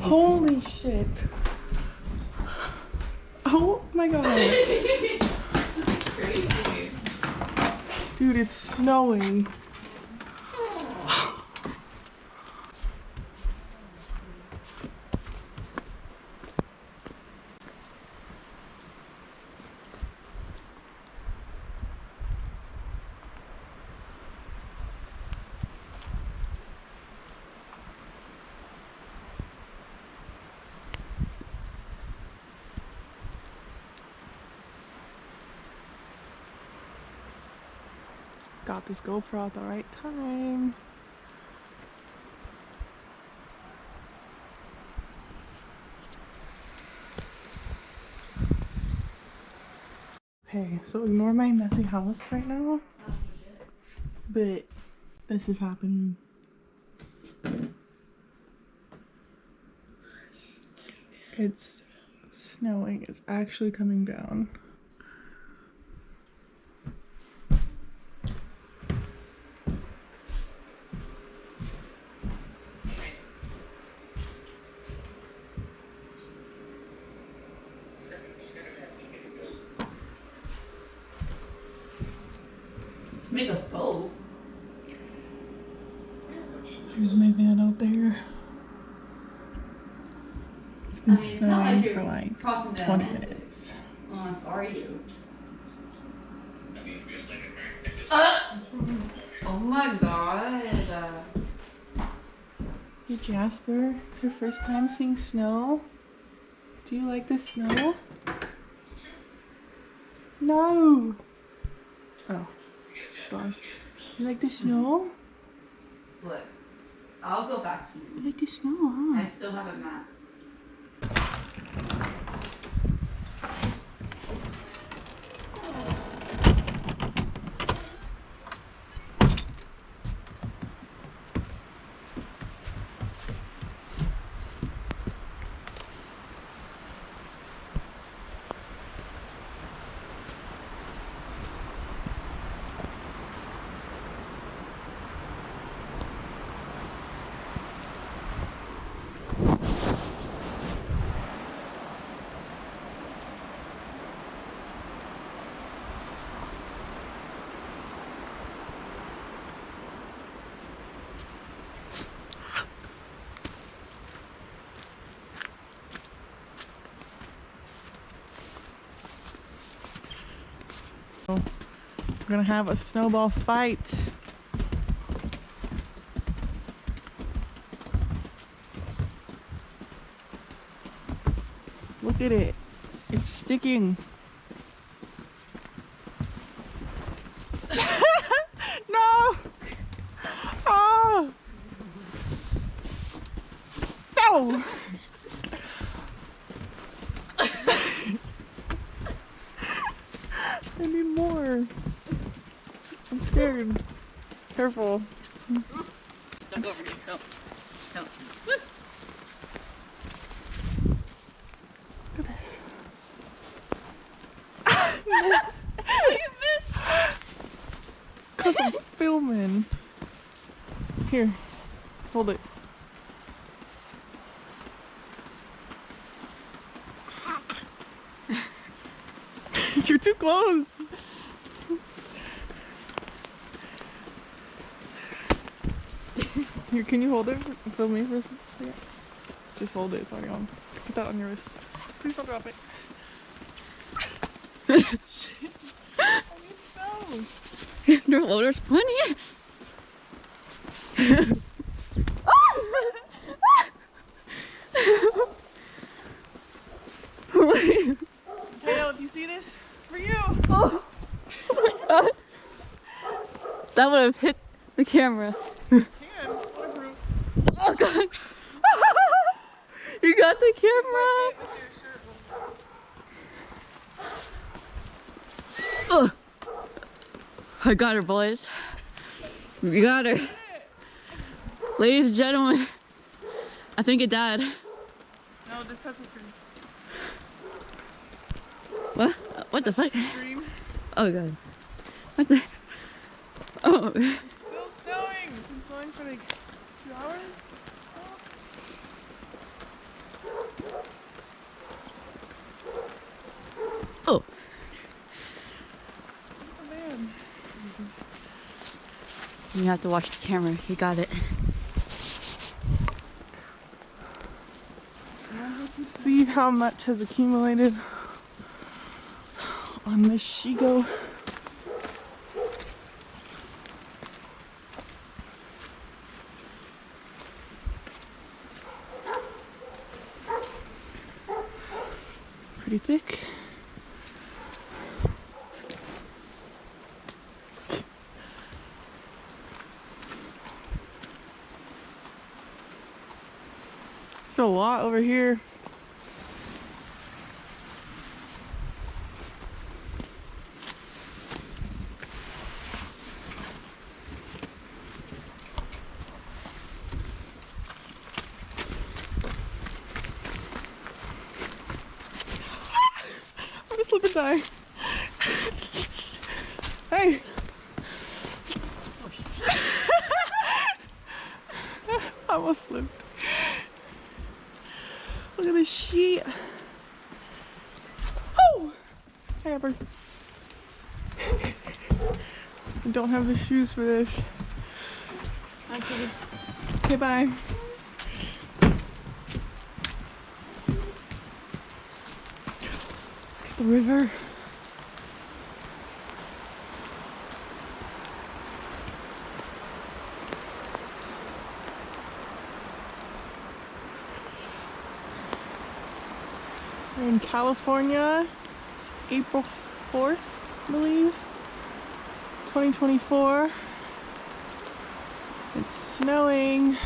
Holy shit. Oh my god. Crazy. Dude, it's snowing. Got this GoPro at the right time. Okay, so ignore my messy house right now, but this is happening. It's snowing. It's actually coming down. Make a boat. There's my van out there. It's been It's not snowing like for you're like crossing the 20 Atlantic. minutes. Unless are you? Oh my god. Hey Jasper, it's your first time seeing snow? Do you like the snow? No! Oh, she's gone. Do you like the snow? Look, I'll go back to you. You like the snow, huh? I still have a map. We're gonna have a snowball fight. Look at it. It's sticking. No! Oh! No! I need more. I'm scared. Careful. Don't go over here. Don't. Don't. Look at this. You missed. Cause I'm filming. Here, hold it. You're too close. Here, can you hold it? Film me for a second. Just hold it. It's already on. Put that on your wrist. Please don't drop it. Shit. I need snow. No, there's plenty. Dale, if you see this, it's for you. Oh my god. That would have hit the camera. Oh god. You got the camera. Oh. I got her, boys. We got her. Ladies and gentlemen, I think it died. No, this touch the screen. What? What the fuck? Screen. Oh god. What the? Oh. It's still snowing. It's been snowing for like 2 hours. You have to watch the camera. You got it. See how much has accumulated on this Shigo. Pretty thick. There's a lot over here. I'm gonna slip and die. Hey! I almost slipped. Look at this sheet. Oh! Hey, Amber. I don't have the shoes for this. Okay, bye. Look at the river. We're in California. It's April 4th, I believe. 2024. It's snowing.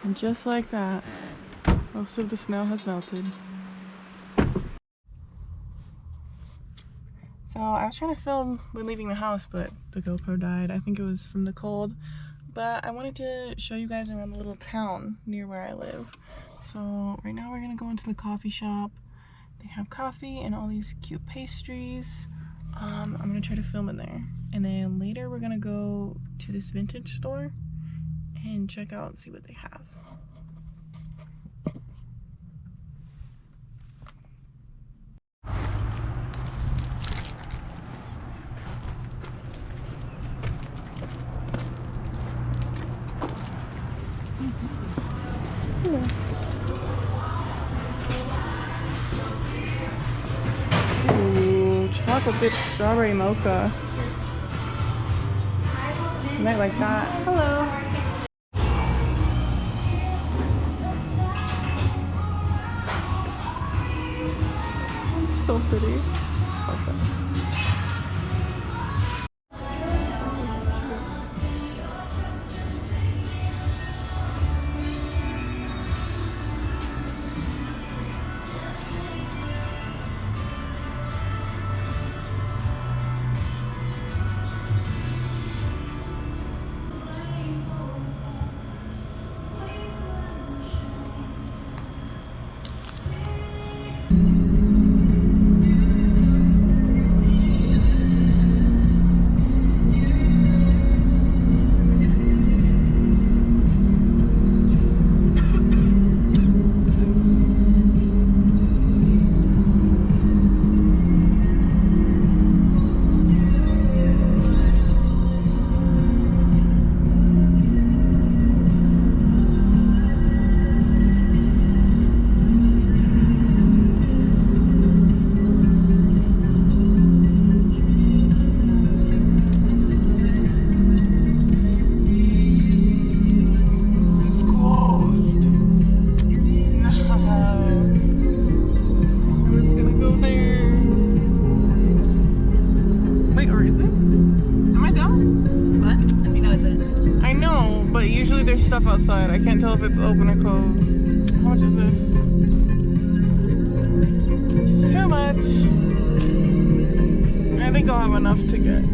And just like that, most of the snow has melted. So I was trying to film when leaving the house, but the GoPro died. I think it was from the cold. But I wanted to show you guys around the little town near where I live. So right now we're gonna go into the coffee shop. They have coffee and all these cute pastries. I'm gonna try to film in there. And then later we're gonna go to this vintage store and check out and see what they have. Ooh, chocolate dip strawberry mocha. You might like that. Hello. So pretty. there's stuff outside. I can't tell if it's open or closed. How much is this? Too much. I think I'll have enough to get.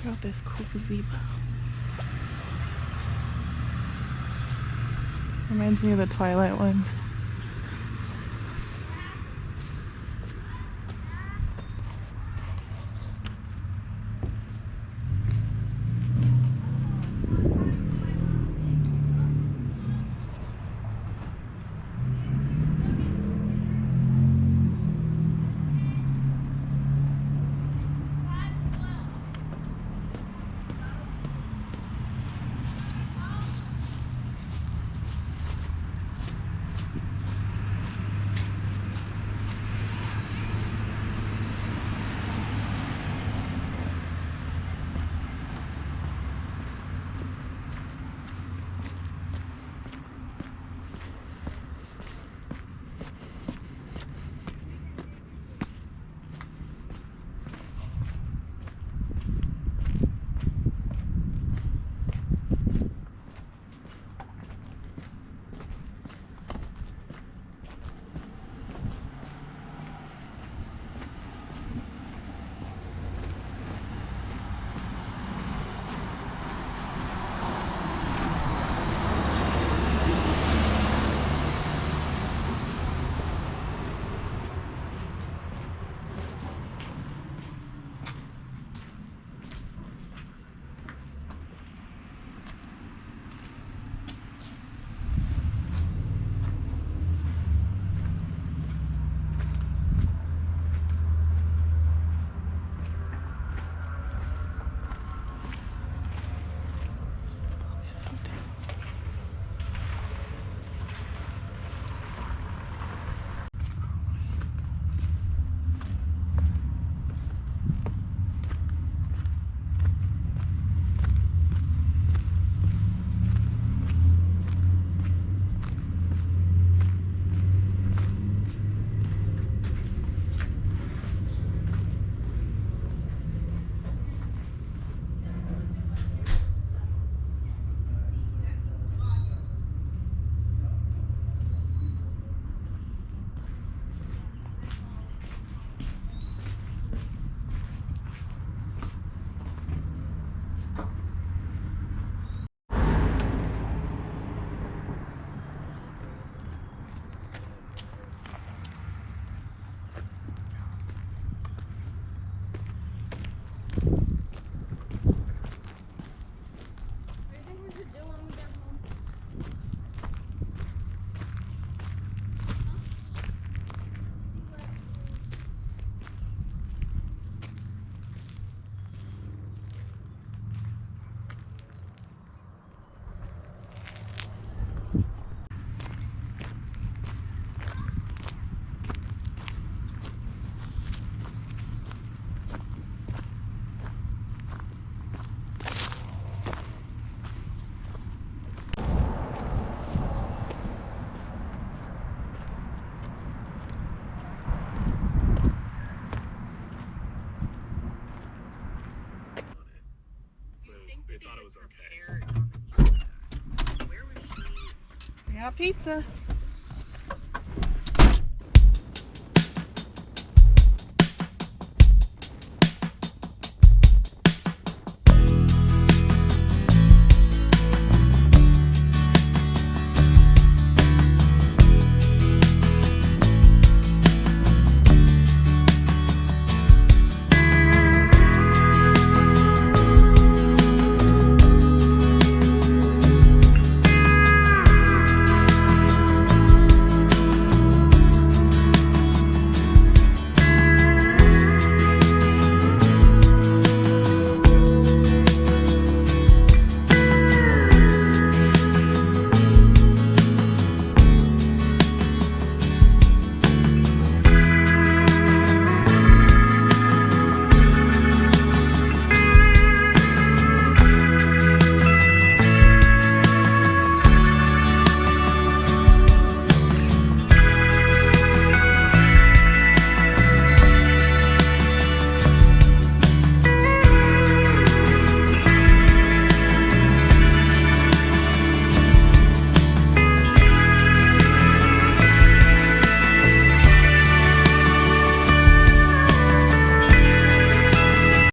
Got this cool gazebo. Reminds me of the Twilight one. They thought it was okay. We got pizza.